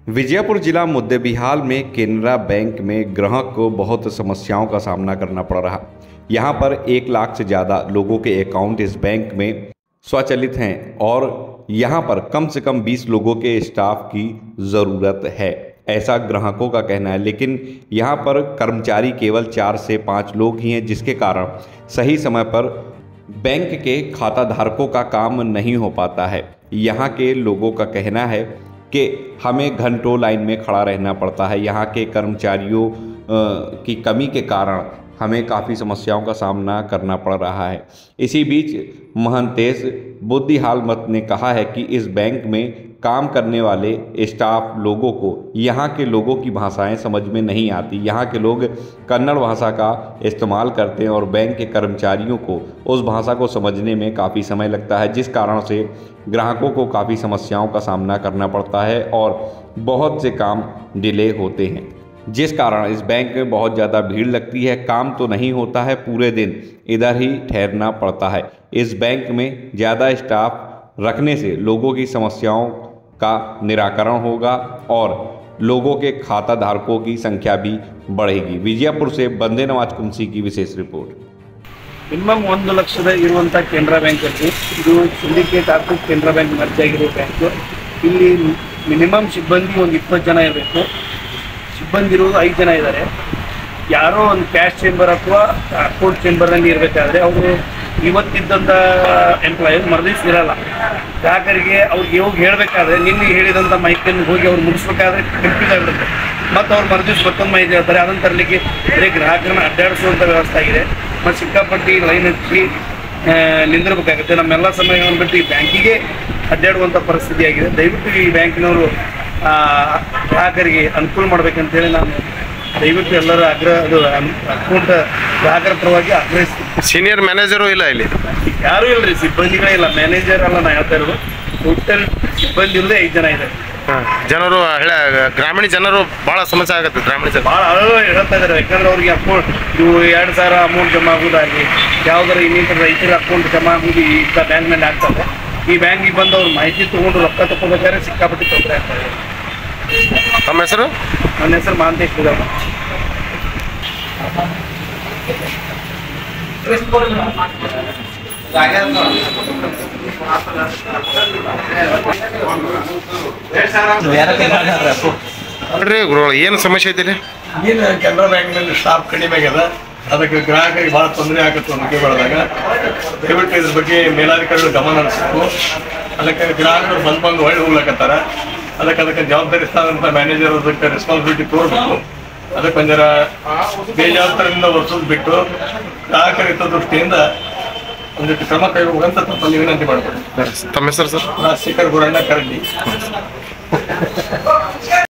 विजयपुर जिला मुद्देबिहाल में केनरा बैंक में ग्राहक को बहुत समस्याओं का सामना करना पड़ रहा। यहाँ पर 1 लाख से ज़्यादा लोगों के अकाउंट इस बैंक में स्वचालित हैं और यहाँ पर कम से कम 20 लोगों के स्टाफ की ज़रूरत है, ऐसा ग्राहकों का कहना है। लेकिन यहाँ पर कर्मचारी केवल 4 से 5 लोग ही हैं, जिसके कारण सही समय पर बैंक के खाता धारकों का काम नहीं हो पाता है। यहाँ के लोगों का कहना है कि हमें घंटों लाइन में खड़ा रहना पड़ता है। यहाँ के कर्मचारियों की कमी के कारण हमें काफ़ी समस्याओं का सामना करना पड़ रहा है। इसी बीच महंतेश बुद्धिहाल मत ने कहा है कि इस बैंक में काम करने वाले स्टाफ लोगों को यहाँ के लोगों की भाषाएं समझ में नहीं आती। यहाँ के लोग कन्नड़ भाषा का इस्तेमाल करते हैं और बैंक के कर्मचारियों को उस भाषा को समझने में काफ़ी समय लगता है, जिस कारण से ग्राहकों को काफ़ी समस्याओं का सामना करना पड़ता है और बहुत से काम डिले होते हैं, जिस कारण इस बैंक में बहुत ज़्यादा भीड़ लगती है। काम तो नहीं होता है, पूरे दिन इधर ही ठहरना पड़ता है। इस बैंक में ज़्यादा स्टाफ रखने से लोगों की समस्याओं का निराकरण होगा और लोगों के खाता धारकों की संख्या भी बढ़ेगी। विजयपुर से बंदे नवाज कुंसी की विशेष रिपोर्ट। मिनिमम 1 ಲಕ್ಷದ ಇರುವಂತ ಕೆನರಾ ಬ್ಯಾಂಕ್ ಅಲ್ಲಿ ಇದು ಸಿಂಡಿಕೇಟ್ ಆಗಿ ಕೆನರಾ ಬ್ಯಾಂಕ್ ಮರ್ಜ್ ಆಗಿರೋ ಬ್ಯಾಂಕ್. ಇಲ್ಲಿ ಮಿನಿಮಮ್ ಸಿಬ್ಬಂದಿ ಒಂದು 20 ಜನ ಇರಬೇಕು. ಸಿಬ್ಬಂದಿ ಇರೋದು 5 ಜನ ಇದ್ದಾರೆ. ಯಾರೋ ಒಂದು ಕ್ಯಾಶ್ ಚೇಂಬರ್ ಅಥವಾ ಅಕೌಂಟ್ ಚೇಂಬರ್ ನಲ್ಲಿ ಇರಬೇಕಾದ್ರೆ ಅವರು ಇವತ್ತಿದ್ದಂಥ ಎಂಪ್ಲಾಯೀಸ್ ಮರದಿವ್ಸ ಇರಲ್ಲ. ಗ್ರಾಹಕರಿಗೆ ಅವ್ರಿಗೆ ಹೋಗಿ ಹೇಳಬೇಕಾದ್ರೆ ನಿನ್ನೆ ಹೇಳಿದಂಥ ಮಾಹಿತಿಯನ್ನು ಹೋಗಿ ಅವ್ರು ಮುಗಿಸ್ಬೇಕಾದ್ರೆ ಕನ್ಫ್ಯೂಸ್ ಆಗಿರುತ್ತೆ. ಮತ್ತು ಅವ್ರು ಮರದಿವ್ಸ ಮತ್ತೊಂದು ಮಾಹಿತಿ ಹೇಳ್ತಾರೆ. ಅದನ್ನು ತರಲಿಕ್ಕೆ ಬರೀ ಗ್ರಾಹಕರನ್ನ ಅಡ್ಡಾಡಿಸುವಂಥ ವ್ಯವಸ್ಥೆ ಆಗಿದೆ. ಮತ್ತು ಸಿಕ್ಕಾಪಟ್ಟಿ ಲೈನ್ ಹಚ್ಚಿ ನಿಂದಿರಬೇಕಾಗುತ್ತೆ. ನಮ್ಮೆಲ್ಲ ಸಮಯವನ್ನು ಬಿಟ್ಟು ಈ ಬ್ಯಾಂಕಿಗೆ ಅಡ್ಡಾಡುವಂಥ ಪರಿಸ್ಥಿತಿ ಆಗಿದೆ. ದಯವಿಟ್ಟು ಈ ಬ್ಯಾಂಕಿನವರು ಗ್ರಾಹಕರಿಗೆ ಅನುಕೂಲ ಮಾಡಬೇಕಂತೇಳಿ ನಾನು ದಯವಿಟ್ಟು ಎಲ್ಲರ ಅದು ಅಕೌಂಟ್ ಗ್ರಾಹಕರ ಪರವಾಗಿ ಆಗ್ರಹಿಸ್ತೀನಿ. ಸೀನಿಯರ್ ಮ್ಯಾನೇಜರು ಇಲ್ಲ ಇಲ್ಲಿ, ಯಾರೂ ಇಲ್ಲರಿ, ಸಿಬ್ಬಂದಿಗಳೇ ಇಲ್ಲ. ಮ್ಯಾನೇಜರ್ ಅಲ್ಲ ನಾ ಹೇಳ್ತಾ ಇರೋದು. ಟೋಟಲ್ ಸಿಬ್ಬಂದಿ ಇರೋದೇ 5 ಜನ ಇದೆ. ಜನರು ಗ್ರಾಮೀಣ ಜನರು ಭಾಳ ಸಮಸ್ಯೆ ಆಗುತ್ತೆ. ಗ್ರಾಮೀಣ ಜನ ಭಾಳ ಹೇಳ್ತಾ ಇದ್ದಾರೆ. ಯಾಕಂದ್ರೆ ಅವ್ರಿಗೆ ಅಕೌಂಟ್ ಇವು 2,000 ಅಮೌಂಟ್ ಜಮಾ ಆಗೋದಾಗಲಿ ಯಾವ್ದಾರ ಇನ್ನಿತರ ರೈತರ ಅಕೌಂಟ್ ಜಮಾ ಆಗೋದು ಈ ಬ್ಯಾಂಕ್ನಲ್ಲಿ ಆಗ್ತದೆ. ಈ ಬ್ಯಾಂಕಿಗೆ ಬಂದು ಅವ್ರು ಮಾಹಿತಿ ತೊಗೊಂಡು ರೊಕ್ಕ ತಗೋಬೇಕಾದ್ರೆ ಸಿಕ್ಕಾಪಟ್ಟಿ ತೊಂದರೆ ಆಗ್ತಾ ಇದೆ. ತಮ್ಮ ಹೆಸರು? ನನ್ನ ಹೆಸರು ಮಹಾಂತೇಶ್ ಬಿದಮ್ಮ. ನೋಡ್ರಿ ಗುರು, ಏನು ಸಮಸ್ಯೆ ಐತಿ? ಏನು ಕೆನರಾ ಬ್ಯಾಂಕ್ನಲ್ಲಿ ಸ್ಟಾಫ್ ಕಡಿಮೆ ಆಗ್ಯದ, ಅದಕ್ಕೆ ಗ್ರಾಹಕರಿಗೆ ಭಾಳ ತೊಂದರೆ ಆಗುತ್ತೆ. ಮುಖ್ಯ ಬೆಳೆದಾಗ ದಯವಿಟ್ಟು ಇದ್ರ ಬಗ್ಗೆ ಮೇಲಾಧಿಕಾರಿಗಳು ಗಮನ ಹರಿಸಬೇಕು. ಅದಕ್ಕೆ ಗ್ರಾಹಕರು ಬಂದು ಹೊಳ್ಳಿ ಹೋಗ್ಲಕತ್ತಾರ. ಅದಕ್ಕೆ ಜವಾಬ್ದಾರಿ ಸ್ಥಾನದಂಥ ಮ್ಯಾನೇಜರ್ ಅದಕ್ಕೆ ರೆಸ್ಪಾನ್ಸಿಬಿಲಿಟಿ ತೋರ್ಬೇಕು. ಅದಕ್ಕೆ ಒಂದರ ಬೇಜವಾಬ್ದಾರಿಯಿಂದ ವರ್ಷದ ಬಿಟ್ಟು ಗ್ರಾಹಕರ ಹಿತದೃಷ್ಟಿಯಿಂದ ಒಂದಿಟ್ಟು ಕ್ರಮ ಕೈಗೊಳ್ಳುವಂತ ತಮ್ಮಲ್ಲಿ ವಿನಂತಿ ಮಾಡ್ಬೋದು. ತಮ್ಮ ಹೆಸರು ಸರ್? ರಾಜಶೇಖರ್ ಗುರಣ್ಣ ಕರಡಿ.